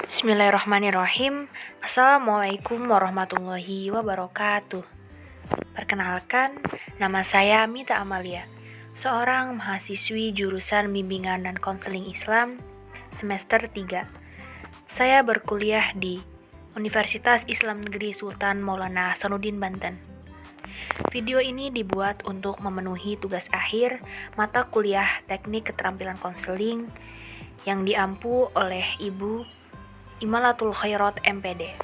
Bismillahirrahmanirrahim. Assalamualaikum warahmatullahi wabarakatuh. Perkenalkan, nama saya Mita Amalia, seorang mahasiswi jurusan Bimbingan dan Konseling Islam semester 3. Saya berkuliah di Universitas Islam Negeri Sultan Maulana Hasanuddin Banten. Video ini dibuat untuk memenuhi tugas akhir mata kuliah Teknik Keterampilan Konseling yang diampu oleh Ibu Imalatul Khairat MPD.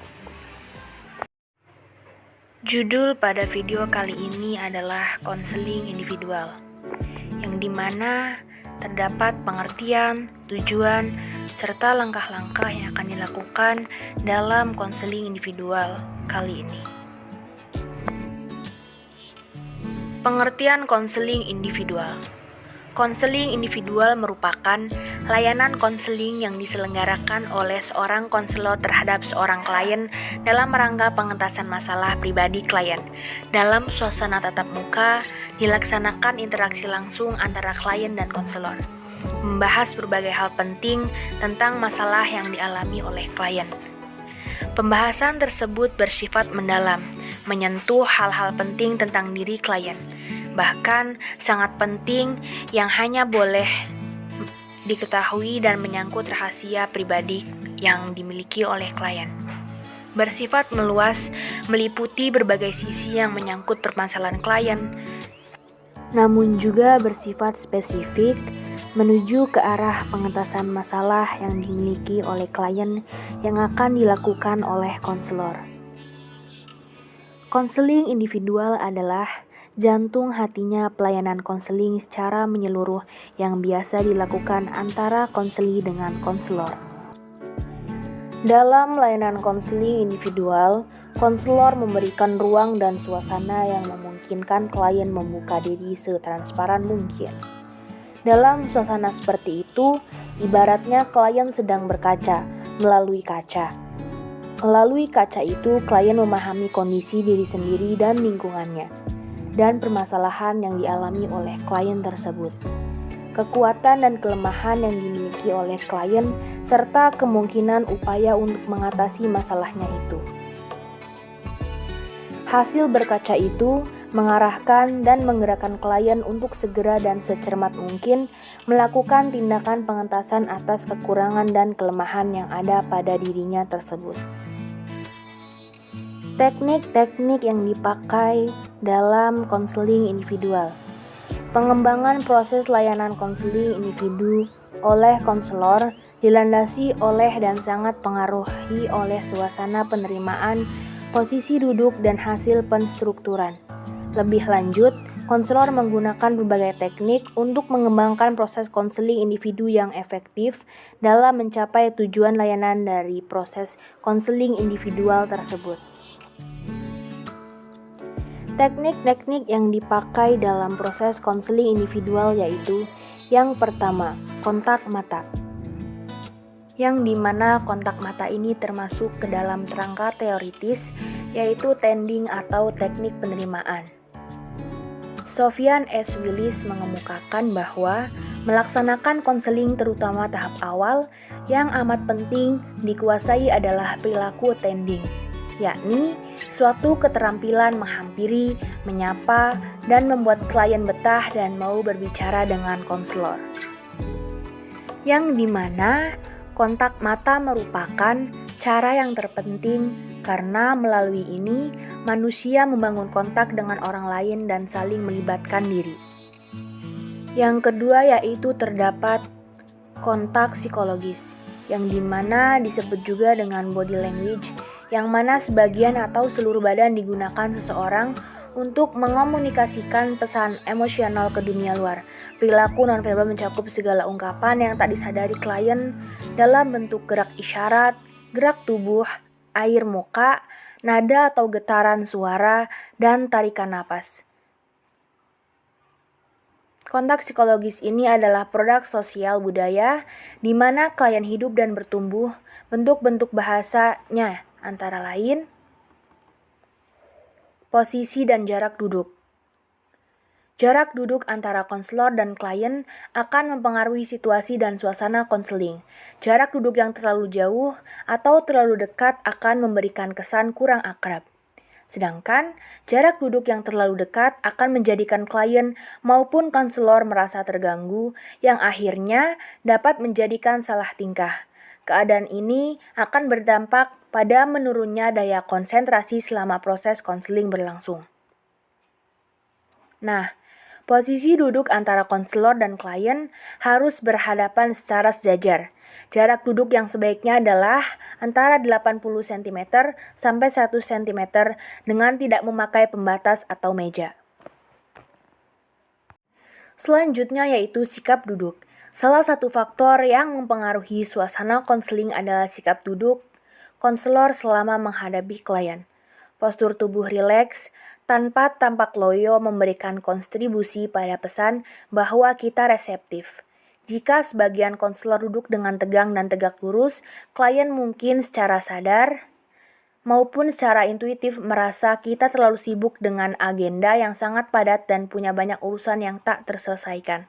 Judul pada video kali ini adalah konseling individual, yang dimana terdapat pengertian, tujuan, serta langkah-langkah yang akan dilakukan dalam konseling individual kali ini. Pengertian konseling individual. Konseling individual merupakan layanan konseling yang diselenggarakan oleh seorang konselor terhadap seorang klien dalam rangka pengentasan masalah pribadi klien. Dalam suasana tatap muka, dilaksanakan interaksi langsung antara klien dan konselor, membahas berbagai hal penting tentang masalah yang dialami oleh klien. Pembahasan tersebut bersifat mendalam, menyentuh hal-hal penting tentang diri klien, bahkan sangat penting yang hanya boleh diketahui dan menyangkut rahasia pribadi yang dimiliki oleh klien. Bersifat meluas, meliputi berbagai sisi yang menyangkut permasalahan klien, namun juga bersifat spesifik, menuju ke arah pengentasan masalah yang dimiliki oleh klien yang akan dilakukan oleh konselor. Konseling individual adalah jantung hatinya pelayanan konseling secara menyeluruh yang biasa dilakukan antara konseli dengan konselor. Dalam layanan konseling individual, konselor memberikan ruang dan suasana yang memungkinkan klien membuka diri setransparan mungkin. Dalam suasana seperti itu, ibaratnya klien sedang berkaca melalui kaca. Melalui kaca itu, klien memahami kondisi diri sendiri dan lingkungannya, dan permasalahan yang dialami oleh klien tersebut, kekuatan dan kelemahan yang dimiliki oleh klien, serta kemungkinan upaya untuk mengatasi masalahnya itu. Hasil berkaca itu mengarahkan dan menggerakkan klien untuk segera dan secermat mungkin melakukan tindakan pengentasan atas kekurangan dan kelemahan yang ada pada dirinya tersebut. Teknik-teknik yang dipakai dalam konseling individual. Pengembangan proses layanan konseling individu oleh konselor dilandasi oleh dan sangat pengaruhi oleh suasana penerimaan, posisi duduk, dan hasil penstrukturan. Lebih lanjut, konselor menggunakan berbagai teknik untuk mengembangkan proses konseling individu yang efektif dalam mencapai tujuan layanan dari proses konseling individual tersebut. Teknik-teknik yang dipakai dalam proses konseling individual yaitu yang pertama, kontak mata. Yang dimana kontak mata ini termasuk ke dalam kerangka teoritis yaitu tending atau teknik penerimaan. Sofyan S. Willis mengemukakan bahwa melaksanakan konseling terutama tahap awal yang amat penting dikuasai adalah perilaku tending, yakni suatu keterampilan menghampiri, menyapa, dan membuat klien betah dan mau berbicara dengan konselor. Yang dimana kontak mata merupakan cara yang terpenting karena melalui ini manusia membangun kontak dengan orang lain dan saling melibatkan diri. Yang kedua yaitu terdapat kontak psikologis, yang dimana disebut juga dengan body language, yang mana sebagian atau seluruh badan digunakan seseorang untuk mengomunikasikan pesan emosional ke dunia luar. Perilaku nonverbal mencakup segala ungkapan yang tak disadari klien dalam bentuk gerak isyarat, gerak tubuh, air muka, nada atau getaran suara, dan tarikan napas. Kontak psikologis ini adalah produk sosial budaya di mana klien hidup dan bertumbuh. Bentuk-bentuk bahasanya antara lain posisi dan jarak duduk, Jarak duduk antara konselor dan klien akan mempengaruhi situasi dan suasana konseling. Jarak duduk yang terlalu jauh atau terlalu dekat akan memberikan kesan kurang akrab. Sedangkan jarak duduk yang terlalu dekat akan menjadikan klien maupun konselor merasa terganggu yang akhirnya dapat menjadikan salah tingkah. Keadaan ini akan berdampak pada menurunnya daya konsentrasi selama proses konseling berlangsung. Nah, posisi duduk antara konselor dan klien harus berhadapan secara sejajar. Jarak duduk yang sebaiknya adalah antara 80 cm sampai 100 cm dengan tidak memakai pembatas atau meja. Selanjutnya yaitu sikap duduk. Salah satu faktor yang mempengaruhi suasana konseling adalah sikap duduk konselor selama menghadapi klien. Postur tubuh rileks, tanpa tampak loyo memberikan kontribusi pada pesan bahwa kita reseptif. Jika sebagian konselor duduk dengan tegang dan tegak lurus, klien mungkin secara sadar maupun secara intuitif merasa kita terlalu sibuk dengan agenda yang sangat padat dan punya banyak urusan yang tak terselesaikan.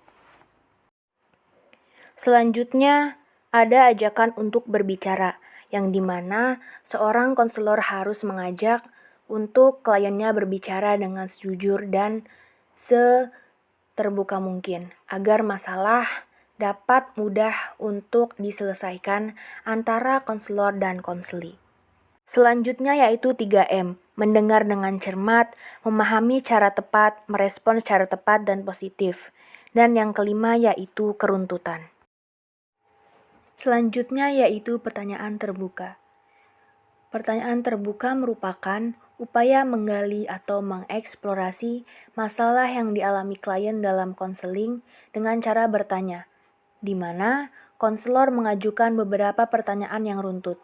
Selanjutnya, ada ajakan untuk berbicara, yang dimana seorang konselor harus mengajak untuk kliennya berbicara dengan sejujur dan seterbuka mungkin, agar masalah dapat mudah untuk diselesaikan antara konselor dan konseli. Selanjutnya yaitu 3M, mendengar dengan cermat, memahami cara tepat, merespons secara tepat dan positif. Dan yang kelima yaitu keruntutan. Selanjutnya yaitu pertanyaan terbuka. Pertanyaan terbuka merupakan upaya menggali atau mengeksplorasi masalah yang dialami klien dalam konseling dengan cara bertanya, di mana konselor mengajukan beberapa pertanyaan yang runtut.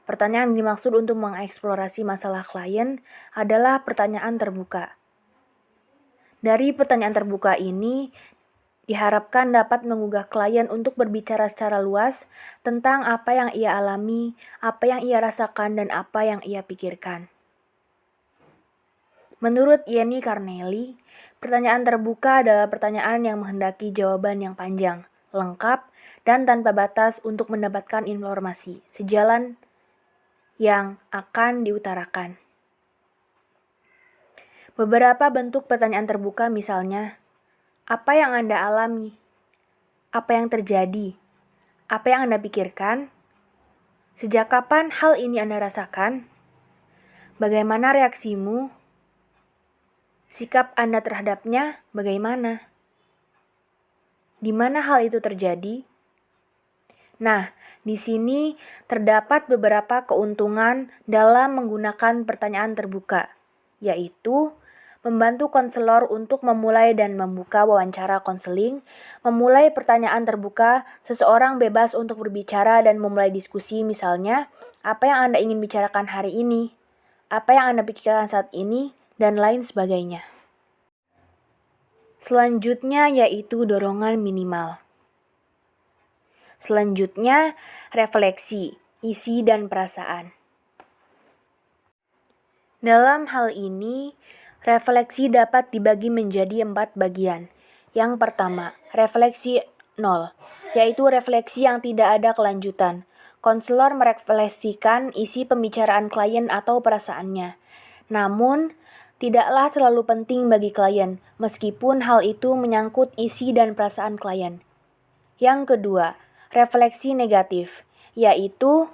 Pertanyaan yang dimaksud untuk mengeksplorasi masalah klien adalah pertanyaan terbuka. Dari pertanyaan terbuka ini, diharapkan dapat menggugah klien untuk berbicara secara luas tentang apa yang ia alami, apa yang ia rasakan, dan apa yang ia pikirkan. Menurut Yenny Carnelli, pertanyaan terbuka adalah pertanyaan yang menghendaki jawaban yang panjang, lengkap, dan tanpa batas untuk mendapatkan informasi sejalan yang akan diutarakan. Beberapa bentuk pertanyaan terbuka misalnya, apa yang Anda alami? Apa yang terjadi? Apa yang Anda pikirkan? Sejak kapan hal ini Anda rasakan? Bagaimana reaksimu? Sikap Anda terhadapnya bagaimana? Di mana hal itu terjadi? Nah, di sini terdapat beberapa keuntungan dalam menggunakan pertanyaan terbuka, yaitu membantu konselor untuk memulai dan membuka wawancara konseling, memulai pertanyaan terbuka, seseorang bebas untuk berbicara dan memulai diskusi misalnya, apa yang Anda ingin bicarakan hari ini, apa yang Anda pikirkan saat ini, dan lain sebagainya. Selanjutnya yaitu dorongan minimal. Selanjutnya, refleksi, isi dan perasaan. Dalam hal ini, refleksi dapat dibagi menjadi 4 bagian. Yang pertama, refleksi 0, yaitu refleksi yang tidak ada kelanjutan. Konselor merefleksikan isi pembicaraan klien atau perasaannya. Namun, tidaklah terlalu penting bagi klien, meskipun hal itu menyangkut isi dan perasaan klien. Yang kedua, refleksi negatif, yaitu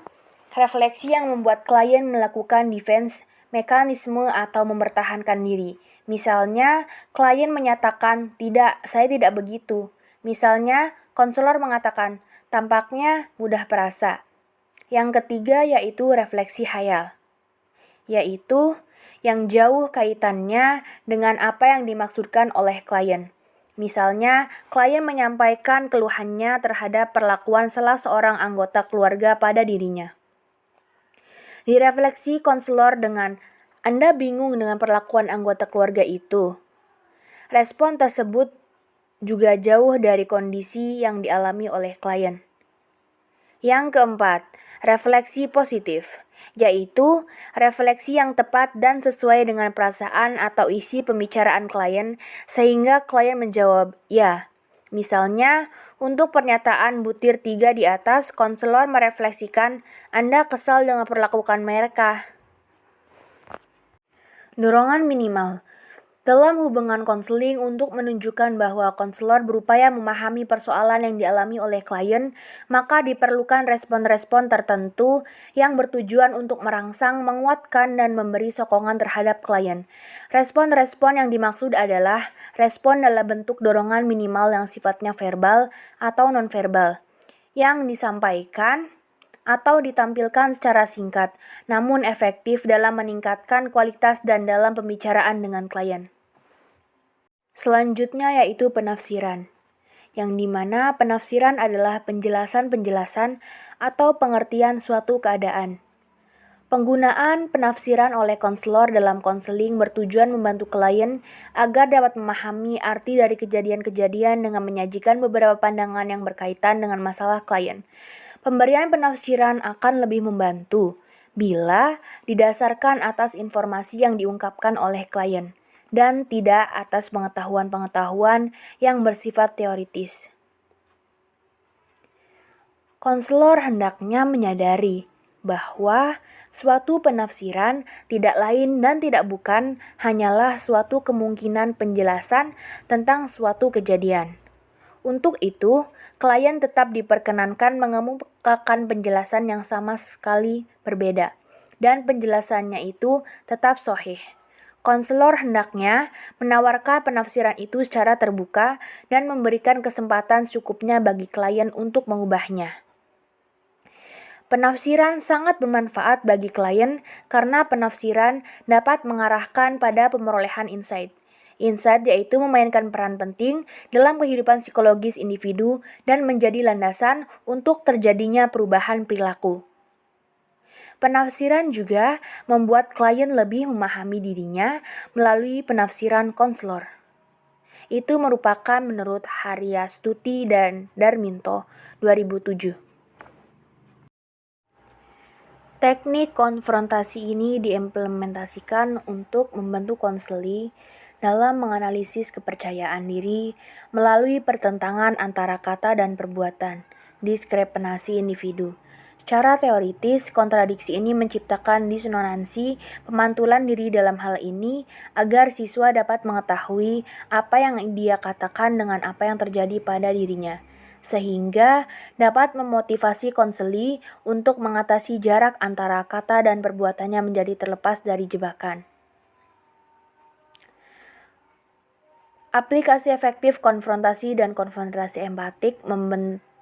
refleksi yang membuat klien melakukan defense mekanisme atau mempertahankan diri. Misalnya, klien menyatakan, "Tidak, saya tidak begitu." Misalnya, konselor mengatakan, "Tampaknya mudah perasa." Yang ketiga yaitu refleksi hayal, yaitu yang jauh kaitannya dengan apa yang dimaksudkan oleh klien. Misalnya, klien menyampaikan keluhannya terhadap perlakuan salah seorang anggota keluarga pada dirinya. Direfleksi konselor dengan, "Anda bingung dengan perlakuan anggota keluarga itu." Respon tersebut juga jauh dari kondisi yang dialami oleh klien. Yang keempat, refleksi positif, yaitu refleksi yang tepat dan sesuai dengan perasaan atau isi pembicaraan klien sehingga klien menjawab ya. Misalnya, untuk pernyataan butir 3 di atas, konselor merefleksikan, Anda kesal dengan perlakuan mereka. Dorongan minimal. Dalam hubungan konseling, untuk menunjukkan bahwa konselor berupaya memahami persoalan yang dialami oleh klien, maka diperlukan respon-respon tertentu yang bertujuan untuk merangsang, menguatkan, dan memberi sokongan terhadap klien. Respon-respon yang dimaksud adalah respon dalam bentuk dorongan minimal yang sifatnya verbal atau nonverbal, yang disampaikan atau ditampilkan secara singkat, namun efektif dalam meningkatkan kualitas dan dalam pembicaraan dengan klien. Selanjutnya yaitu penafsiran, yang dimana penafsiran adalah penjelasan-penjelasan atau pengertian suatu keadaan. Penggunaan penafsiran oleh konselor dalam konseling bertujuan membantu klien agar dapat memahami arti dari kejadian-kejadian dengan menyajikan beberapa pandangan yang berkaitan dengan masalah klien. Pemberian penafsiran akan lebih membantu bila didasarkan atas informasi yang diungkapkan oleh klien dan tidak atas pengetahuan-pengetahuan yang bersifat teoritis. Konselor hendaknya menyadari bahwa suatu penafsiran tidak lain dan tidak bukan hanyalah suatu kemungkinan penjelasan tentang suatu kejadian. Untuk itu, klien tetap diperkenankan mengemukakan penjelasan yang sama sekali berbeda, dan penjelasannya itu tetap sahih. Konselor hendaknya menawarkan penafsiran itu secara terbuka dan memberikan kesempatan secukupnya bagi klien untuk mengubahnya. Penafsiran sangat bermanfaat bagi klien karena penafsiran dapat mengarahkan pada pemerolehan insight. Insight yaitu memainkan peran penting dalam kehidupan psikologis individu dan menjadi landasan untuk terjadinya perubahan perilaku. Penafsiran juga membuat klien lebih memahami dirinya melalui penafsiran konselor. Itu merupakan menurut Haryastuti dan Darminto 2007. Teknik konfrontasi ini diimplementasikan untuk membantu konseli dalam menganalisis kepercayaan diri melalui pertentangan antara kata dan perbuatan, diskrepansi individu. Secara teoritis, kontradiksi ini menciptakan disonansi pemantulan diri dalam hal ini agar siswa dapat mengetahui apa yang dia katakan dengan apa yang terjadi pada dirinya, sehingga dapat memotivasi konseli untuk mengatasi jarak antara kata dan perbuatannya menjadi terlepas dari jebakan. Aplikasi efektif konfrontasi dan konfrontasi empatik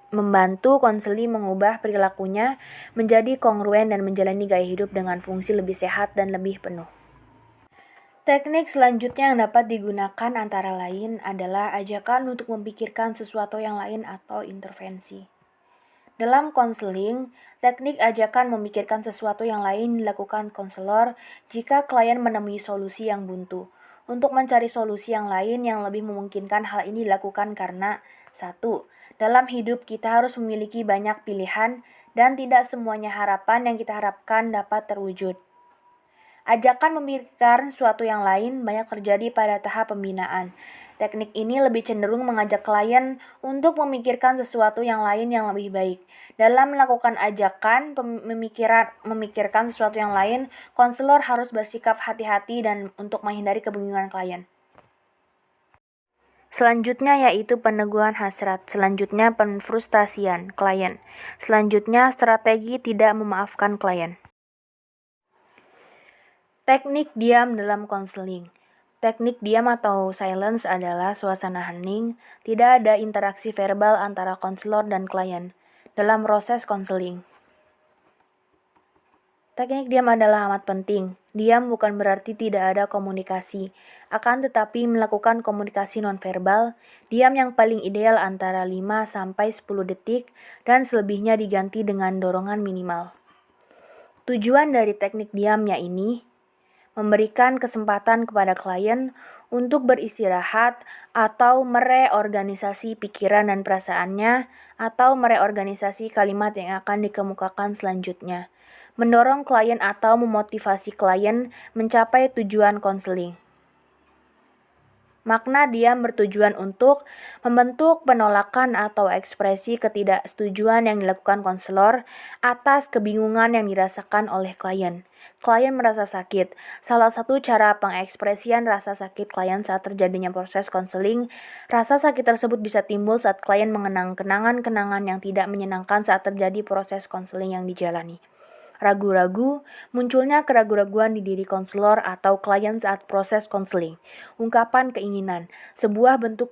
membantu konseli mengubah perilakunya menjadi kongruen dan menjalani gaya hidup dengan fungsi lebih sehat dan lebih penuh. Teknik selanjutnya yang dapat digunakan antara lain adalah ajakan untuk memikirkan sesuatu yang lain atau intervensi. Dalam konseling, teknik ajakan memikirkan sesuatu yang lain dilakukan konselor jika klien menemui solusi yang buntu. Untuk mencari solusi yang lain yang lebih memungkinkan, hal ini dilakukan karena 1. Dalam hidup kita harus memiliki banyak pilihan dan tidak semuanya harapan yang kita harapkan dapat terwujud. Ajakan memikirkan sesuatu yang lain banyak terjadi pada tahap pembinaan. Teknik ini lebih cenderung mengajak klien untuk memikirkan sesuatu yang lain yang lebih baik. Dalam melakukan ajakan memikirkan sesuatu yang lain, konselor harus bersikap hati-hati dan untuk menghindari kebingungan klien. Selanjutnya yaitu peneguhan hasrat. Selanjutnya penfrustasian klien. Selanjutnya strategi tidak memaafkan klien. Teknik diam dalam konseling. Teknik diam atau silence adalah suasana hening, tidak ada interaksi verbal antara konselor dan klien dalam proses konseling. Teknik diam adalah amat penting. Diam bukan berarti tidak ada komunikasi, akan tetapi melakukan komunikasi nonverbal. Diam yang paling ideal antara 5-10 detik dan selebihnya diganti dengan dorongan minimal. Tujuan dari teknik diamnya ini memberikan kesempatan kepada klien untuk beristirahat atau mereorganisasi pikiran dan perasaannya atau mereorganisasi kalimat yang akan dikemukakan selanjutnya. Mendorong klien atau memotivasi klien mencapai tujuan konseling. Makna diam bertujuan untuk membentuk penolakan atau ekspresi ketidaksetujuan yang dilakukan konselor atas kebingungan yang dirasakan oleh klien. Klien merasa sakit. Salah satu cara pengekspresian rasa sakit klien saat terjadinya proses konseling, rasa sakit tersebut bisa timbul saat klien mengenang kenangan-kenangan yang tidak menyenangkan saat terjadi proses konseling yang dijalani. Ragu-ragu, munculnya keraguan-raguan di diri konselor atau klien saat proses konseling. Ungkapan keinginan, sebuah bentuk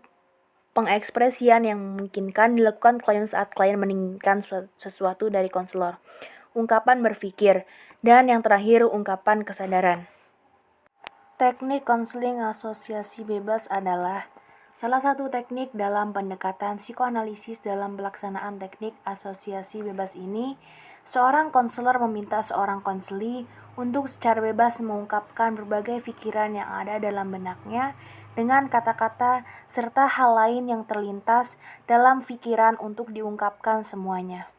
pengekspresian yang memungkinkan dilakukan klien saat klien menginginkan sesuatu dari konselor. Ungkapan berpikir, dan yang terakhir ungkapan kesadaran. Teknik konseling asosiasi bebas adalah salah satu teknik dalam pendekatan psikoanalisis. Dalam pelaksanaan teknik asosiasi bebas ini, seorang konselor meminta seorang konseli untuk secara bebas mengungkapkan berbagai pikiran yang ada dalam benaknya dengan kata-kata serta hal lain yang terlintas dalam pikiran untuk diungkapkan semuanya.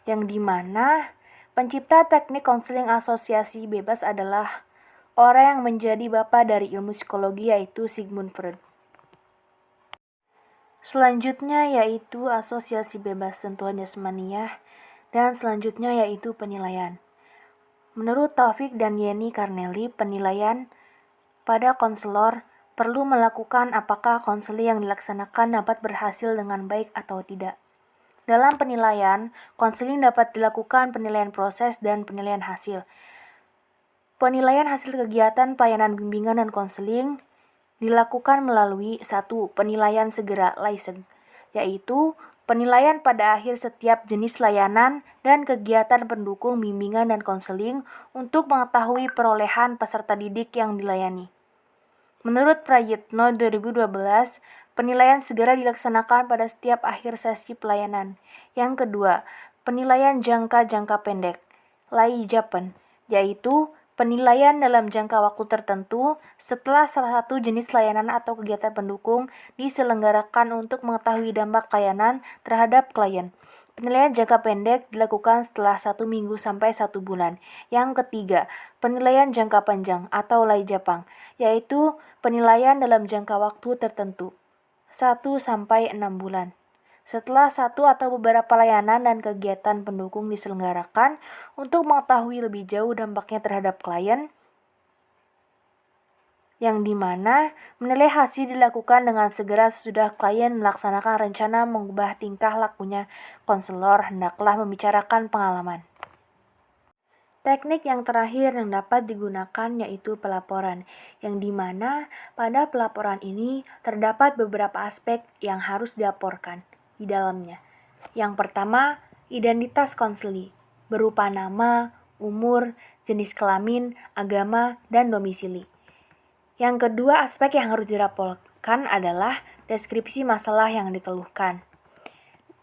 Yang dimana pencipta teknik konseling asosiasi bebas adalah orang yang menjadi bapa dari ilmu psikologi, yaitu Sigmund Freud. Selanjutnya yaitu asosiasi bebas sentuhan jasmaniah, dan selanjutnya yaitu penilaian. Menurut Taufik dan Yeni Karneli, penilaian pada konselor perlu melakukan apakah konseling yang dilaksanakan dapat berhasil dengan baik atau tidak. Dalam penilaian, konseling dapat dilakukan penilaian proses dan penilaian hasil. Penilaian hasil kegiatan pelayanan bimbingan dan konseling dilakukan melalui 1. Penilaian segera Leising, yaitu penilaian pada akhir setiap jenis layanan dan kegiatan pendukung bimbingan dan konseling untuk mengetahui perolehan peserta didik yang dilayani. Menurut Prayitno 2012, penilaian segera dilaksanakan pada setiap akhir sesi pelayanan. Yang kedua, penilaian jangka pendek, Laijapan, yaitu penilaian dalam jangka waktu tertentu setelah salah satu jenis layanan atau kegiatan pendukung diselenggarakan untuk mengetahui dampak layanan terhadap klien. Penilaian jangka pendek dilakukan setelah 1 minggu sampai 1 bulan. Yang ketiga, penilaian jangka panjang atau Laijapang, yaitu penilaian dalam jangka waktu tertentu, 1 sampai 6 bulan. Setelah satu atau beberapa layanan dan kegiatan pendukung diselenggarakan untuk mengetahui lebih jauh dampaknya terhadap klien, yang dimana menilai hasil dilakukan dengan segera sesudah klien melaksanakan rencana mengubah tingkah lakunya. Konselor hendaklah membicarakan pengalaman. Teknik yang terakhir yang dapat digunakan yaitu pelaporan, yang dimana pada pelaporan ini terdapat beberapa aspek yang harus dilaporkan di dalamnya. Yang pertama, identitas konseli, berupa nama, umur, jenis kelamin, agama, dan domisili. Yang kedua, aspek yang harus dilaporkan adalah deskripsi masalah yang dikeluhkan.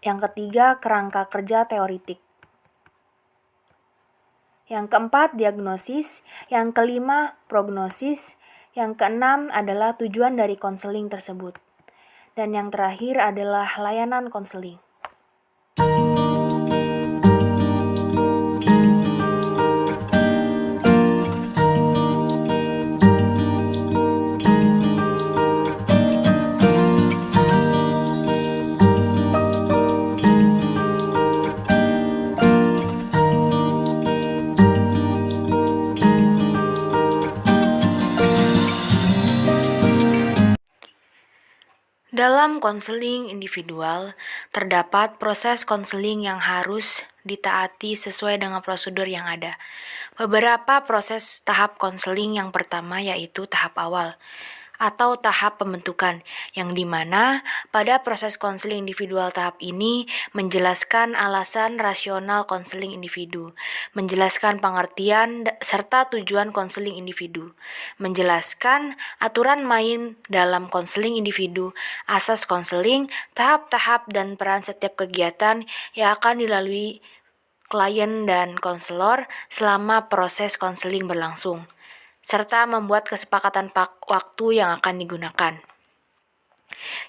Yang ketiga, kerangka kerja teoritik. Yang keempat, diagnosis. Yang kelima, prognosis. Yang keenam adalah tujuan dari konseling tersebut. Dan yang terakhir adalah layanan konseling. Dalam konseling individual, terdapat proses konseling yang harus ditaati sesuai dengan prosedur yang ada. Beberapa proses tahap konseling yang pertama yaitu tahap awal atau tahap pembentukan, yang dimana pada proses konseling individual tahap ini menjelaskan alasan rasional konseling individu, menjelaskan pengertian serta tujuan konseling individu, menjelaskan aturan main dalam konseling individu, asas konseling, tahap-tahap dan peran setiap kegiatan yang akan dilalui klien dan konselor selama proses konseling berlangsung. serta membuat kesepakatan waktu yang akan digunakan.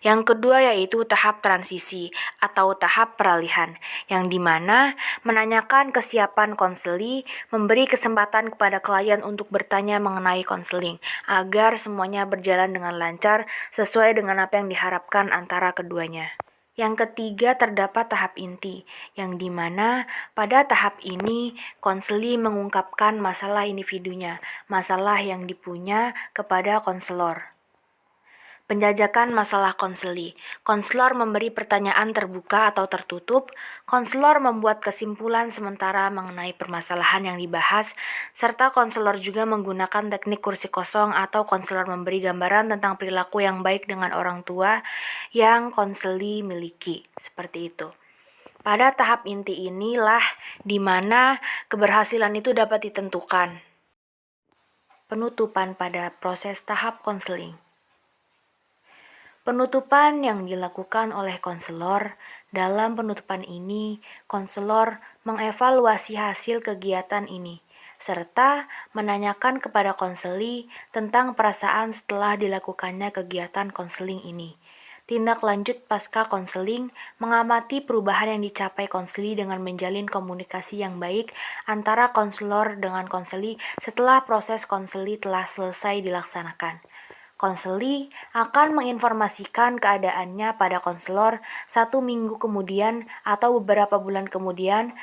Yang kedua yaitu tahap transisi atau tahap peralihan, yang dimana menanyakan kesiapan konseli, memberi kesempatan kepada klien untuk bertanya mengenai konseling, agar semuanya berjalan dengan lancar sesuai dengan apa yang diharapkan antara keduanya. Yang ketiga terdapat tahap inti, yang dimana pada tahap ini konseli mengungkapkan masalah individunya, masalah yang dipunya kepada konselor. Penjajakan masalah konseli. Konselor memberi pertanyaan terbuka atau tertutup. Konselor membuat kesimpulan sementara mengenai permasalahan yang dibahas, serta konselor juga menggunakan teknik kursi kosong atau konselor memberi gambaran tentang perilaku yang baik dengan orang tua yang konseli miliki. Seperti itu. Pada tahap inti inilah di mana keberhasilan itu dapat ditentukan. Penutupan pada proses tahap konseling. Penutupan yang dilakukan oleh konselor. Dalam penutupan ini, konselor mengevaluasi hasil kegiatan ini, serta menanyakan kepada konseli tentang perasaan setelah dilakukannya kegiatan konseling ini. Tindak lanjut pasca konseling, mengamati perubahan yang dicapai konseli dengan menjalin komunikasi yang baik antara konselor dengan konseli setelah proses konseli telah selesai dilaksanakan. Konseli akan menginformasikan keadaannya pada konselor 1 minggu kemudian atau beberapa bulan kemudian,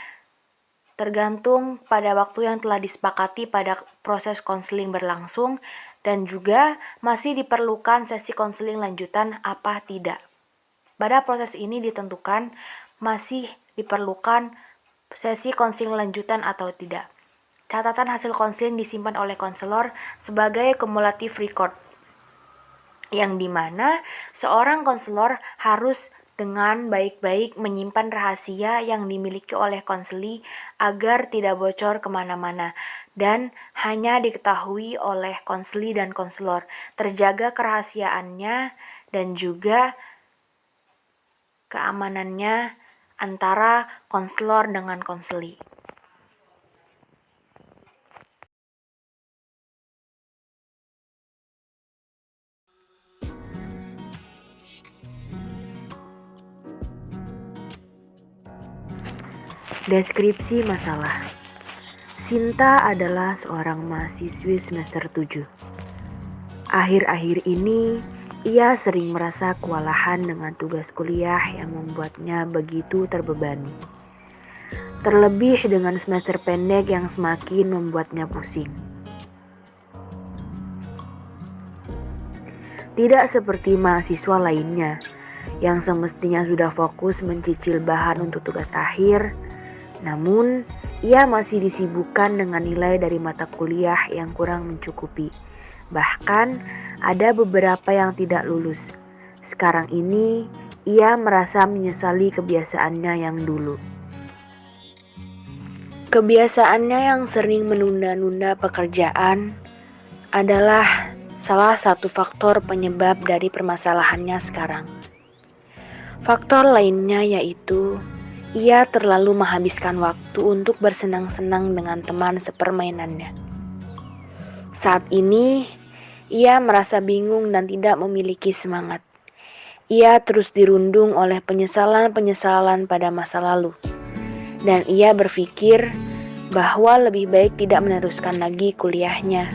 tergantung pada waktu yang telah disepakati pada proses konseling berlangsung, dan juga masih diperlukan sesi konseling lanjutan apa tidak. Pada proses ini ditentukan masih diperlukan sesi konseling lanjutan atau tidak. Catatan hasil konseling disimpan oleh konselor sebagai cumulative record, yang dimana seorang konselor harus dengan baik-baik menyimpan rahasia yang dimiliki oleh konseli agar tidak bocor kemana-mana dan hanya diketahui oleh konseli dan konselor, terjaga kerahasiaannya dan juga keamanannya antara konselor dengan konseli. Deskripsi masalah. Sinta adalah seorang mahasiswi semester 7. Akhir-akhir ini, ia sering merasa kewalahan dengan tugas kuliah yang membuatnya begitu terbebani. Terlebih dengan semester pendek yang semakin membuatnya pusing. Tidak seperti mahasiswa lainnya, yang semestinya sudah fokus mencicil bahan untuk tugas akhir, namun, ia masih disibukkan dengan nilai dari mata kuliah yang kurang mencukupi. Bahkan, ada beberapa yang tidak lulus. Sekarang ini, ia merasa menyesali kebiasaannya yang dulu. Kebiasaannya yang sering menunda-nunda pekerjaan adalah salah satu faktor penyebab dari permasalahannya sekarang. Faktor lainnya yaitu ia terlalu menghabiskan waktu untuk bersenang-senang dengan teman sepermainannya. Saat ini, ia merasa bingung dan tidak memiliki semangat. Ia terus dirundung oleh penyesalan-penyesalan pada masa lalu. Dan ia berpikir bahwa lebih baik tidak meneruskan lagi kuliahnya.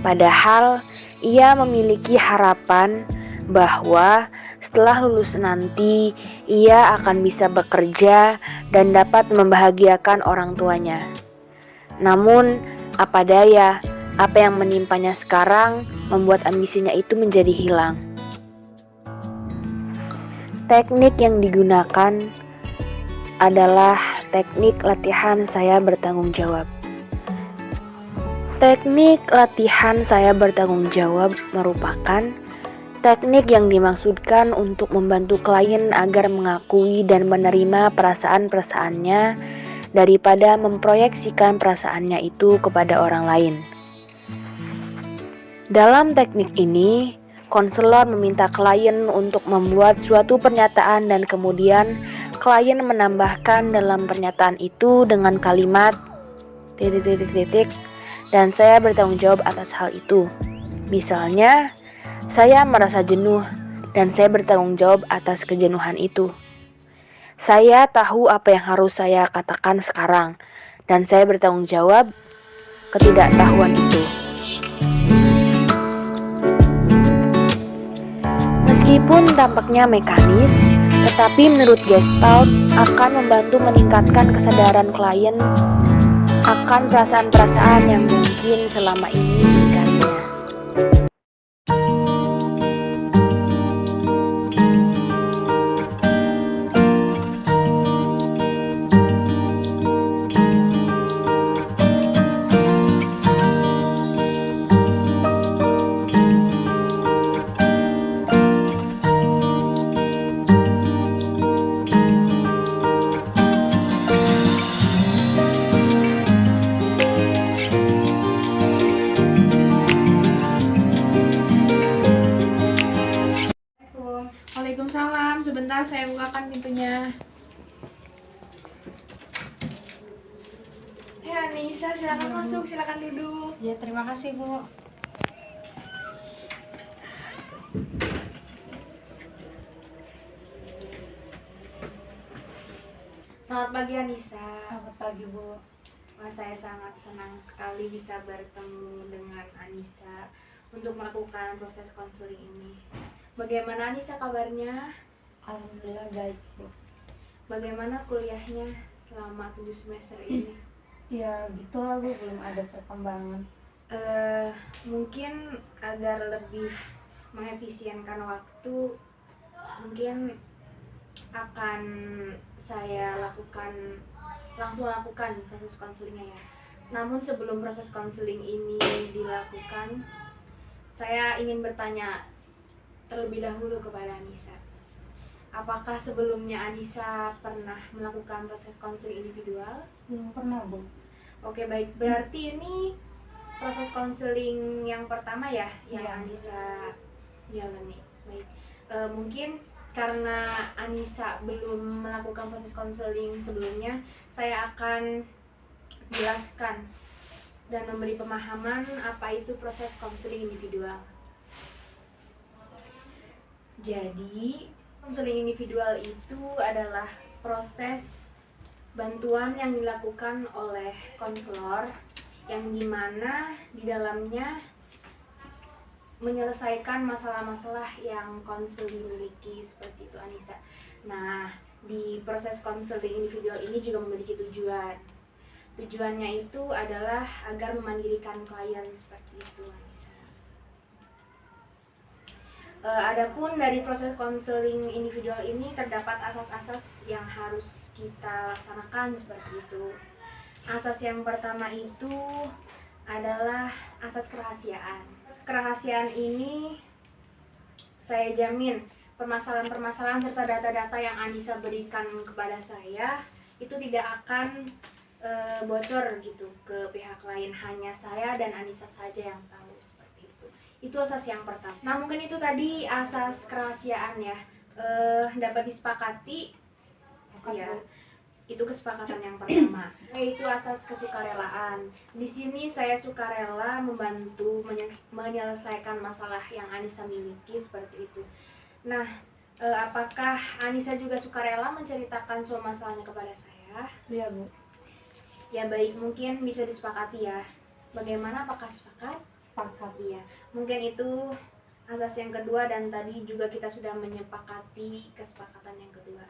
Padahal, ia memiliki harapan bahwa setelah lulus nanti ia akan bisa bekerja dan dapat membahagiakan orang tuanya. Namun, apa daya, apa yang menimpanya sekarang membuat ambisinya itu menjadi hilang. Teknik yang digunakan adalah teknik latihan saya bertanggung jawab. Teknik latihan saya bertanggung jawab merupakan teknik yang dimaksudkan untuk membantu klien agar mengakui dan menerima perasaan-perasaannya daripada memproyeksikan perasaannya itu kepada orang lain. Dalam teknik ini, konselor meminta klien untuk membuat suatu pernyataan dan kemudian klien menambahkan dalam pernyataan itu dengan kalimat ... dan saya bertanggung jawab atas hal itu. Misalnya, saya merasa jenuh dan saya bertanggung jawab atas kejenuhan itu. Saya tahu apa yang harus saya katakan sekarang, dan saya bertanggung jawab ketidaktahuan itu. Meskipun tampaknya mekanis, tetapi menurut Gestalt akan membantu meningkatkan kesadaran klien akan perasaan-perasaan yang mungkin selama ini diingkarinya. Waalaikumsalam, sebentar saya bukakan pintunya. Anissa, silakan masuk, silakan duduk. Ya, terima kasih, Bu. Selamat pagi Anissa. Selamat pagi, Bu. Wah, saya sangat senang sekali bisa bertemu dengan Anissa untuk melakukan proses konseling ini. Bagaimana Anissa kabarnya? Alhamdulillah baik, Bu. Bagaimana kuliahnya selama 7 semester ini? Ya, gitulah, Bu, belum ada perkembangan. Mungkin agar lebih mengefisienkan waktu, mungkin akan saya langsung lakukan proses konselingnya ya. Namun sebelum proses konseling ini dilakukan, saya ingin bertanya terlebih dahulu kepada Anissa. Apakah sebelumnya Anissa pernah melakukan proses konseling individual? Belum pernah, Bu. Oke, baik. Berarti ini proses konseling yang pertama ya yang Iya. Anissa jalani. Baik. Mungkin karena Anissa belum melakukan proses konseling sebelumnya, saya akan jelaskan dan memberi pemahaman apa itu proses konseling individual. Jadi, konseling individual itu adalah proses bantuan yang dilakukan oleh konselor yang dimana di dalamnya menyelesaikan masalah-masalah yang konseling miliki, seperti itu Anissa. Nah, di proses konseling individual ini juga memiliki tujuan. Tujuannya itu adalah agar memandirikan klien, seperti itu Anissa. Adapun dari proses konseling individual ini terdapat asas-asas yang harus kita laksanakan, seperti itu. Asas yang pertama itu adalah asas kerahasiaan. Kerahasiaan ini saya jamin permasalahan-permasalahan serta data-data yang Anissa berikan kepada saya itu tidak akan bocor gitu ke pihak lain, hanya saya dan Anissa saja yang tahu, seperti itu. Itu asas yang pertama. Nah, mungkin itu tadi asas kerahasiaan ya, dapat disepakati ya. Itu kesepakatan yang pertama, yaitu asas kesukarelaan. Di sini saya sukarela membantu menyelesaikan masalah yang Anissa miliki, seperti itu. Nah, apakah Anissa juga sukarela menceritakan semua masalahnya kepada saya? Iya, Bu. Ya baik, mungkin bisa disepakati ya. Bagaimana, apakah sepakat? Sepakat. Iya, mungkin itu asas yang kedua, dan tadi juga kita sudah menyepakati kesepakatan yang kedua.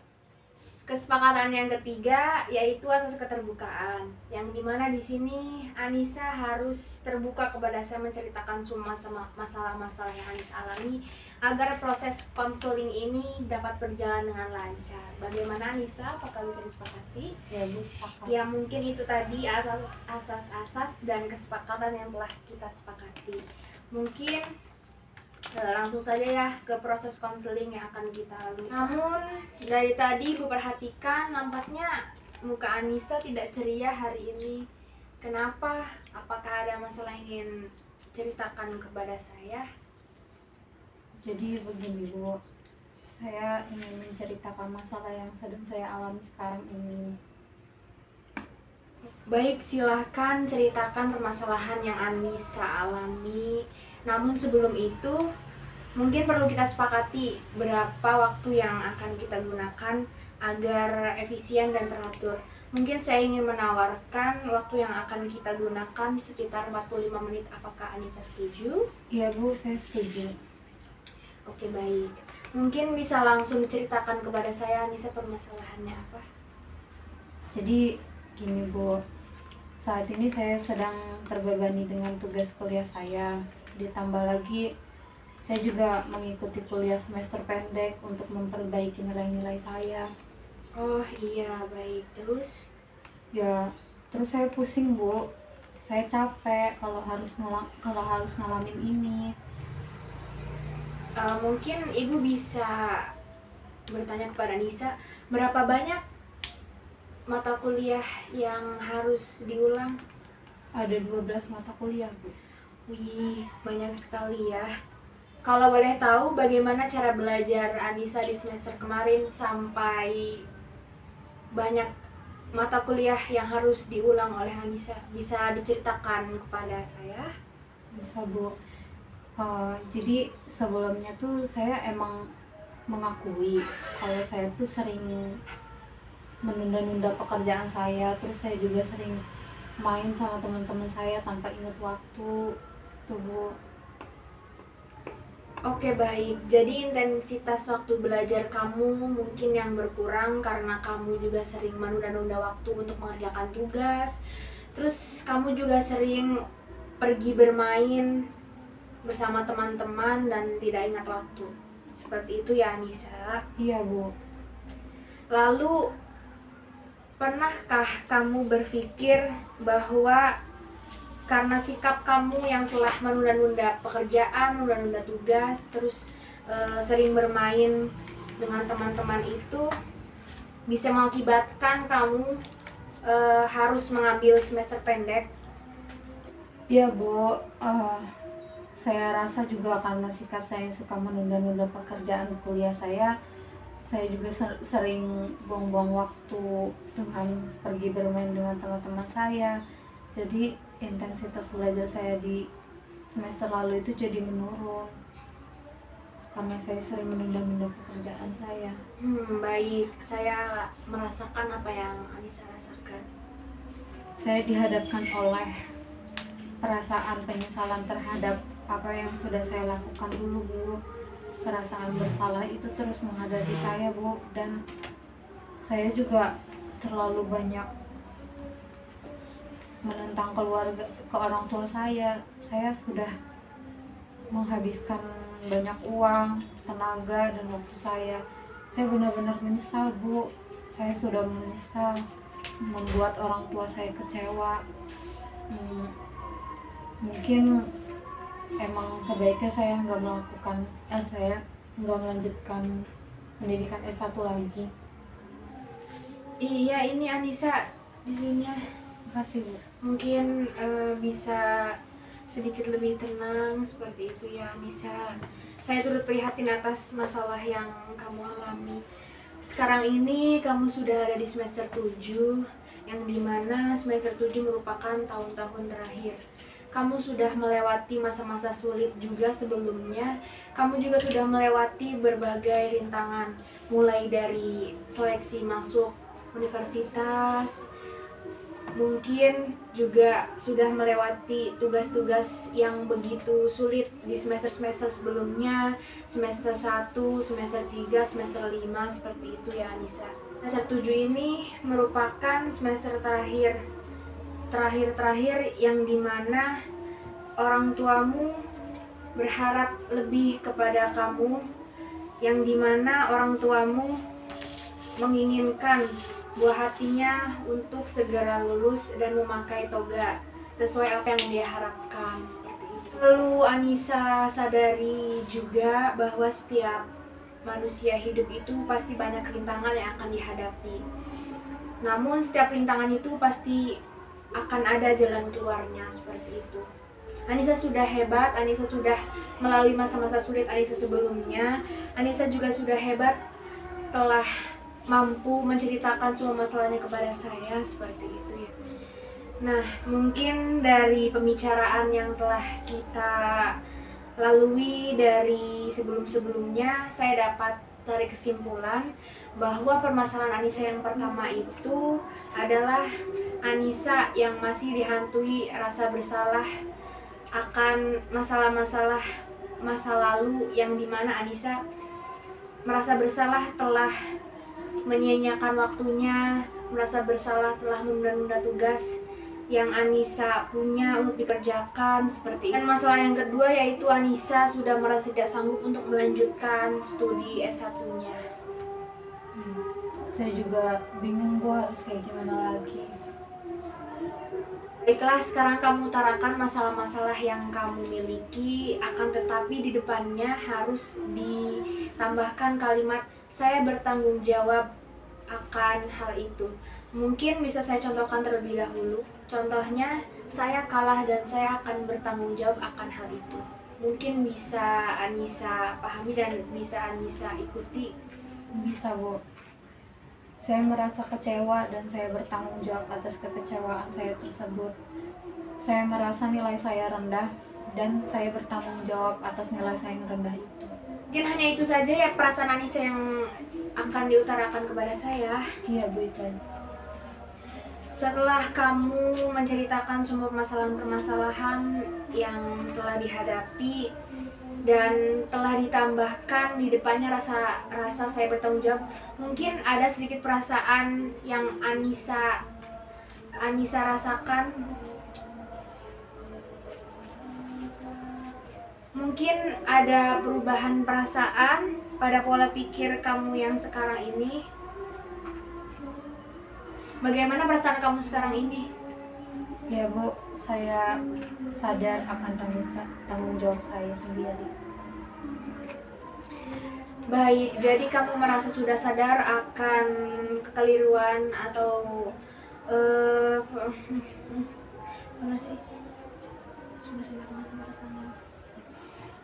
Kesepakatan yang ketiga yaitu asas keterbukaan, yang dimana di sini Anissa harus terbuka kepada saya menceritakan semua masalah-masalah yang Anissa alami agar proses konseling ini dapat berjalan dengan lancar. Bagaimana Anissa? Apakah bisa disepakati? Ya, Bu, sepakat. Ya, mungkin itu tadi asas-asas dan kesepakatan yang telah kita sepakati. Mungkin langsung saja ya ke proses konseling yang akan kita lalui. Namun dari tadi Bu perhatikan nampaknya muka Anissa tidak ceria hari ini. Kenapa? Apakah ada masalah yang ingin ceritakan kepada saya? Jadi begini, Bu. Saya ingin menceritakan masalah yang sedang saya alami sekarang ini. Baik, silahkan ceritakan permasalahan yang Anissa alami. Namun sebelum itu, mungkin perlu kita sepakati berapa waktu yang akan kita gunakan agar efisien dan teratur. Mungkin saya ingin menawarkan waktu yang akan kita gunakan sekitar 45 menit. Apakah Anissa setuju? Iya Bu, saya setuju. Oke, baik. Mungkin bisa langsung diceritakan kepada saya, Anissa, permasalahannya apa? Jadi gini Bu, saat ini saya sedang terbebani dengan tugas kuliah saya. Ditambah lagi saya juga mengikuti kuliah semester pendek untuk memperbaiki nilai-nilai saya. Oh iya, baik. Terus? Ya, terus saya pusing Bu. Saya capek kalau harus ngalamin ini. Mungkin Ibu bisa bertanya kepada Nisa, berapa banyak mata kuliah yang harus diulang? Ada 12 mata kuliah Bu. Wih, banyak sekali ya. Kalau boleh tahu bagaimana cara belajar Anissa di semester kemarin sampai banyak mata kuliah yang harus diulang oleh Anissa? Bisa diceritakan kepada saya? Bisa Bu. Jadi sebelumnya tuh saya emang mengakui kalau saya tuh sering menunda-nunda pekerjaan saya, terus saya juga sering main sama teman-teman saya tanpa ingat waktu tuh Bu. Oke, baik. Jadi intensitas waktu belajar kamu mungkin yang berkurang karena kamu juga sering menunda-nunda waktu untuk mengerjakan tugas. Terus kamu juga sering pergi bermain bersama teman-teman dan tidak ingat waktu. Seperti itu ya, Anissa. Iya Bu. Lalu, pernahkah kamu berpikir bahwa karena sikap kamu yang telah menunda-nunda pekerjaan, menunda-nunda tugas, terus sering bermain dengan teman-teman itu bisa mengakibatkan kamu harus mengambil semester pendek? Iya Bu. Saya rasa juga karena sikap saya yang suka menunda-nunda pekerjaan kuliah saya juga sering buang-buang waktu dengan pergi bermain dengan teman-teman saya. Jadi intensitas belajar saya di semester lalu itu jadi menurun karena saya sering menunda-nunda pekerjaan saya. Baik, saya merasakan apa yang Anissa rasakan. Saya dihadapkan oleh perasaan penyesalan terhadap apa yang sudah saya lakukan dulu Bu. Perasaan bersalah itu terus menghadapi saya Bu, dan saya juga terlalu banyak menentang keluarga ke orang tua saya. Saya sudah menghabiskan banyak uang, tenaga, dan waktu saya. Saya benar-benar menyesal Bu. Saya sudah menyesal membuat orang tua saya kecewa. Mungkin emang sebaiknya saya nggak melanjutkan pendidikan S1 lagi. Iya, ini Anissa di sini. Makasih Bu. Mungkin bisa sedikit lebih tenang seperti itu ya, Anissa. Saya turut prihatin atas masalah yang kamu alami. Sekarang ini kamu sudah ada di semester 7, yang dimana semester 7 merupakan tahun-tahun terakhir. Kamu sudah melewati masa-masa sulit juga sebelumnya. Kamu juga sudah melewati berbagai rintangan, mulai dari seleksi masuk universitas, mungkin juga sudah melewati tugas-tugas yang begitu sulit di semester-semester sebelumnya, semester 1, semester 3, semester 5, seperti itu ya Anissa. Semester 7 ini merupakan semester terakhir yang dimana orang tuamu berharap lebih kepada kamu, yang dimana orang tuamu menginginkan buah hatinya untuk segera lulus dan memakai toga sesuai apa yang dia harapkan, seperti itu. Lalu Anissa sadari juga bahwa setiap manusia hidup itu pasti banyak rintangan yang akan dihadapi. Namun setiap rintangan itu pasti akan ada jalan keluarnya, seperti itu. Anissa sudah hebat, Anissa sudah melalui masa-masa sulit Anissa sebelumnya. Anissa juga sudah hebat, telah mampu menceritakan semua masalahnya kepada saya, seperti itu ya. Nah, mungkin dari pembicaraan yang telah kita lalui dari sebelum-sebelumnya, saya dapat tarik kesimpulan bahwa permasalahan Anissa yang pertama itu adalah Anissa yang masih dihantui rasa bersalah akan masalah-masalah masa lalu, yang dimana Anissa merasa bersalah telah menyia-nyiakan waktunya, merasa bersalah telah menunda-nunda tugas yang Anissa punya untuk dikerjakan seperti itu. Dan masalah yang kedua yaitu Anissa sudah merasa tidak sanggup untuk melanjutkan studi S1-nya. Saya juga bingung Bu harus kayak gimana lagi. Baiklah, sekarang kamu utarakan masalah-masalah yang kamu miliki, akan tetapi di depannya harus ditambahkan kalimat saya bertanggung jawab akan hal itu. Mungkin bisa saya contohkan terlebih dahulu. Contohnya, saya kalah dan saya akan bertanggung jawab akan hal itu. Mungkin bisa Anissa pahami dan bisa Anissa ikuti. Bisa Bu. Saya merasa kecewa dan saya bertanggung jawab atas kekecewaan saya tersebut. Saya merasa nilai saya rendah dan saya bertanggung jawab atas nilai saya yang rendah itu. Mungkin hanya itu saja ya perasaan Anissa yang akan diutarakan kepada saya. Iya Bu, itu aja. Setelah kamu menceritakan semua permasalahan-permasalahan yang telah dihadapi dan telah ditambahkan di depannya rasa saya bertanggung jawab, mungkin ada sedikit perasaan yang Anissa rasakan. Mungkin ada perubahan perasaan pada pola pikir kamu yang sekarang ini. Bagaimana perasaan kamu sekarang ini? Ya Bu, saya sadar akan tanggung jawab saya sendiri. Baik, jadi kamu merasa sudah sadar akan kekeliruan atau mana sih?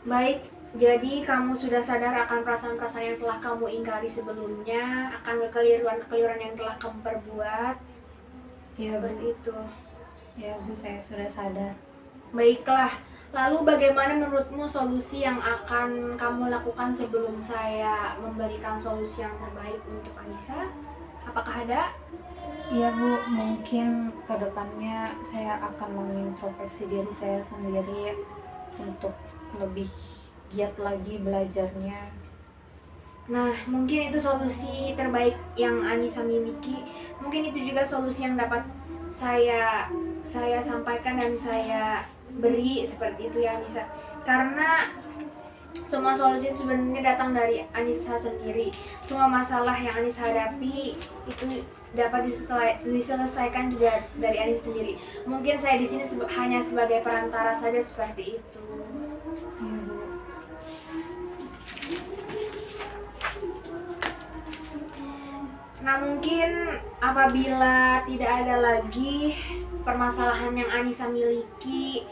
Baik, jadi kamu sudah sadar akan perasaan-perasaan yang telah kamu ingkari sebelumnya, akan kekeliruan-kekeliruan yang telah kamu perbuat. Ya, seperti Bu. itu. Ya Bu, saya sudah sadar. Baiklah, lalu bagaimana menurutmu solusi yang akan kamu lakukan sebelum saya memberikan solusi yang terbaik untuk Anissa? Apakah ada? Iya Bu, mungkin kedepannya saya akan mengintrospeksi diri saya sendiri untuk lebih giat lagi belajarnya. Nah, mungkin itu solusi terbaik yang Anissa miliki. Mungkin itu juga solusi yang dapat saya sampaikan dan saya beri, seperti itu ya Anissa. Karena semua solusi itu sebenarnya datang dari Anissa sendiri. Semua masalah yang Anissa hadapi itu dapat diselesaikan juga dari Anissa sendiri. Mungkin saya di sini hanya sebagai perantara saja, seperti itu. Iya Bu. Nah, mungkin apabila tidak ada lagi permasalahan yang Anissa miliki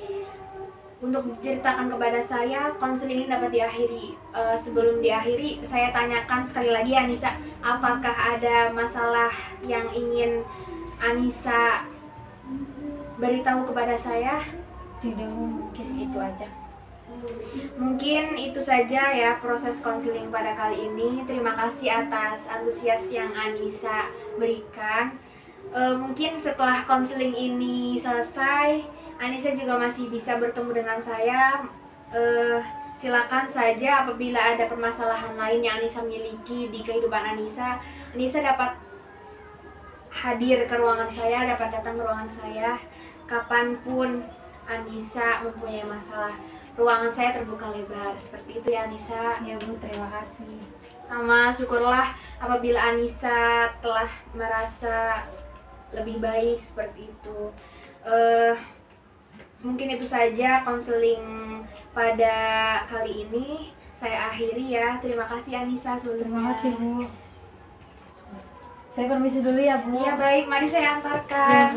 untuk diceritakan kepada saya, konseling ini dapat diakhiri. Sebelum diakhiri, saya tanyakan sekali lagi Anissa, apakah ada masalah yang ingin Anissa beritahu kepada saya? Tidak Bu, mungkin itu aja. Mungkin itu saja ya proses konseling pada kali ini. Terima kasih atas antusias yang Anissa berikan. Mungkin setelah konseling ini selesai, Anissa juga masih bisa bertemu dengan saya. Silakan saja apabila ada permasalahan lain yang Anissa miliki di kehidupan Anissa dapat hadir ke ruangan saya, dapat datang ke ruangan saya kapanpun Anissa mempunyai masalah. Ruangan saya terbuka lebar, seperti itu ya Anissa. Ya Bu, terima kasih. Sama syukurlah apabila Anissa telah merasa lebih baik, seperti itu. Mungkin itu saja konseling pada kali ini. Saya akhiri ya. Terima kasih Anissa sebelumnya. Terima kasih Bu. Saya permisi dulu ya Bu. Iya baik, mari saya antarkan.